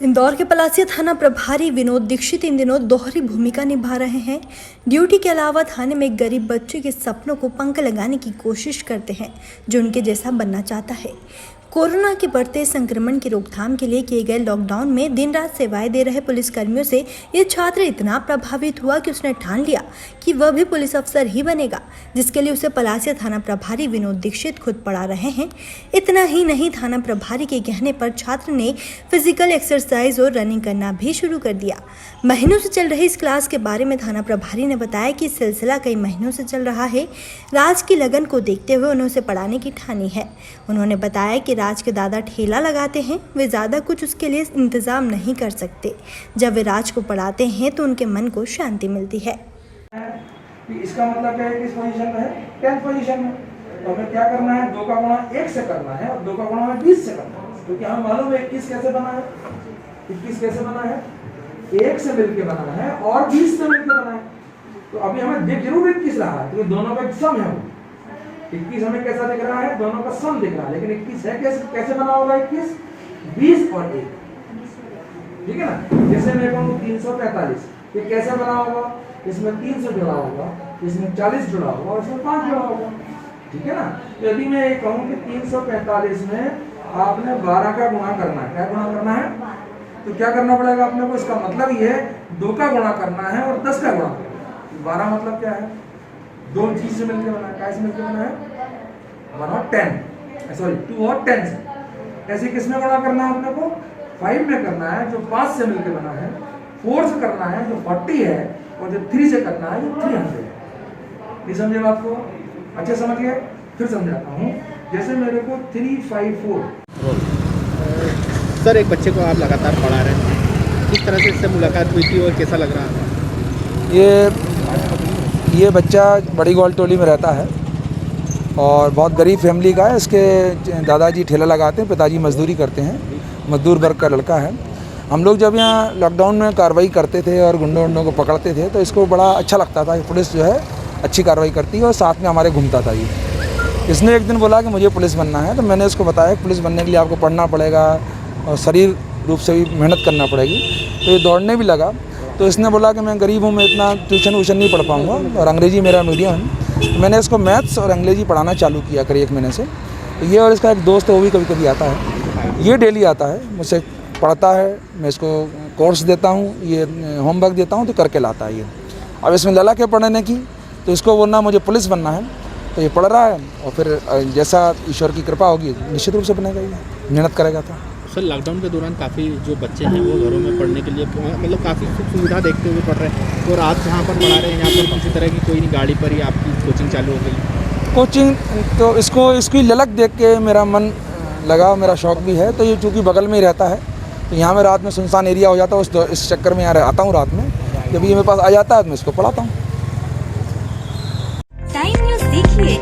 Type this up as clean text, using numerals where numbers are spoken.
इंदौर के पलासिया थाना प्रभारी विनोद दीक्षित इन दिनों दोहरी भूमिका निभा रहे हैं। ड्यूटी के अलावा थाने में एक गरीब बच्चे के सपनों को पंख लगाने की कोशिश करते हैं जो उनके जैसा बनना चाहता है। कोरोना के बढ़ते संक्रमण की रोकथाम के लिए किए गए लॉकडाउन में दिन रात सेवाएं दे रहे पुलिसकर्मियों से ये छात्र इतना प्रभावित हुआ कि उसने ठान लिया कि वह भी पुलिस अफसर ही बनेगा, जिसके लिए उसे पलासिया थाना प्रभारी विनोद दीक्षित खुद पढ़ा रहे हैं। इतना ही नहीं, थाना प्रभारी के कहने पर छात्र ने फिजिकल एक्सरसाइज और रनिंग करना भी शुरू कर दिया। महीनों से चल रही इस क्लास के बारे में थाना प्रभारी ने बताया कि सिलसिला कई महीनों से चल रहा है। राज की लगन को देखते हुए उन्हें उसे पढ़ाने की ठानी है। उन्होंने बताया कि राज के दादा ठेला लगाते हैं, वे ज़्यादा कुछ उसके लिए इंतज़ाम नहीं कर सकते। जब वे राज को पढ़ाते हैं तो उनके मन को शांति मिलती है। इसका मतलब क्या है कि इस पोजीशन में है 10th पोजीशन में, तो हमें क्या करना है, 2 का गुणा 1 से करना है और 2 का गुणा 20 से करना है। क्योंकि हमें मालूम है 21 कैसे बना है, 21 कैसे बना है, 1 से मिलकर बना है और 20 से मिलकर बना है। तो अभी हमें दिख जरूर 21 रहा है क्योंकि दोनों का एक सम है। 21 हमें कैसा दिख रहा है, दोनों का सम दिख रहा है, लेकिन 21 है कैसे बना होगा 21, 20 और 1, ठीक है ना। जैसे मैं कहूँ 345, ये कैसे बना होगा, इसमें 300 जुड़ा होगा, इसमें 40 जुड़ा होगा और इसमें 5 जुड़ा होगा, ठीक है ना। तो यदि मैं ये कहूँ कि 345 में आपने 12 का गुणा करना है, क्या गुणा करना है, तो क्या करना पड़ेगा अपने को, इसका मतलब ये है 2 का गुणा करना है और 10 का गुणा करना है। 12 मतलब क्या है, 2 चीज से मिलकर बना है, कैसे मिलकर बना है, 1 और 10, सॉरी 2 और 10 से। ऐसे किसमें गुणा करना है अपने को, 5 में करना है जो 5 से मिलकर बना है, 4 से करना है जो 40 है और जो 3 से करना है जो 300 है। नहीं समझे बात को, अच्छे समझ गए, फिर समझाता हूँ। जैसे मेरे को 354 सर, एक बच्चे को आप लगातार पढ़ा रहे हैं, किस तरह से इससे मुलाकात हुई थी और कैसा लग रहा था? ये बच्चा बड़ी गोल टोली में रहता है और बहुत गरीब फैमिली का है। इसके दादाजी ठेला लगाते हैं, पिताजी मजदूरी करते हैं, मजदूर वर्ग का लड़का है। हम लोग जब यहाँ लॉकडाउन में कार्रवाई करते थे और गुंडों को पकड़ते थे तो इसको बड़ा अच्छा लगता था कि पुलिस जो है अच्छी कार्रवाई करती है और साथ में हमारे घूमता था। ये इसने एक दिन बोला कि मुझे पुलिस बनना है, तो मैंने इसको बताया कि पुलिस बनने के लिए आपको पढ़ना पड़ेगा और शरीर रूप से भी मेहनत करना पड़ेगी। तो ये दौड़ने भी लगा। तो इसने बोला कि मैं गरीब हूँ, मैं इतना ट्यूशन वूशन नहीं पढ़ पाऊँगा और अंग्रेज़ी मेरा मीडियम है। मैंने इसको मैथ्स और अंग्रेज़ी पढ़ाना चालू किया करीब 1 महीने से। तो ये और इसका एक दोस्त है, वो भी कभी कभी आता है। ये डेली आता है, मुझसे पढ़ता है, मैं इसको कोर्स देता हूँ, ये होमवर्क देता हूँ तो करके लाता है ये। अब इसमें ललक है पढ़ने की, तो इसको बोलना मुझे पुलिस बनना है, तो ये पढ़ रहा है और फिर जैसा ईश्वर की कृपा होगी निश्चित रूप से बनेगा, ये मेहनत करेगा। था सर, लॉकडाउन के दौरान काफ़ी जो बच्चे हैं वो घरों में पढ़ने के लिए मतलब काफ़ी सुविधा देखते हुए पढ़ रहे हैं, और आप जहाँ पर पढ़ा रहे हैं यहाँ पर किसी तरह की कोई नहीं गाड़ी पर ही आपकी कोचिंग चालू हो गई? कोचिंग तो इसकी ललक देख के मेरा मन लगा, मेरा शौक़ भी है। तो ये चूँकि बगल में ही रहता है तो यहाँ में रात में सुनसान एरिया हो जाता है, इस चक्कर में यहाँ आता हूँ रात में। जब ये मेरे पास आ जाता है तो मैं इसको पढ़ाता हूँ। टाइम न्यूज़ देखिए।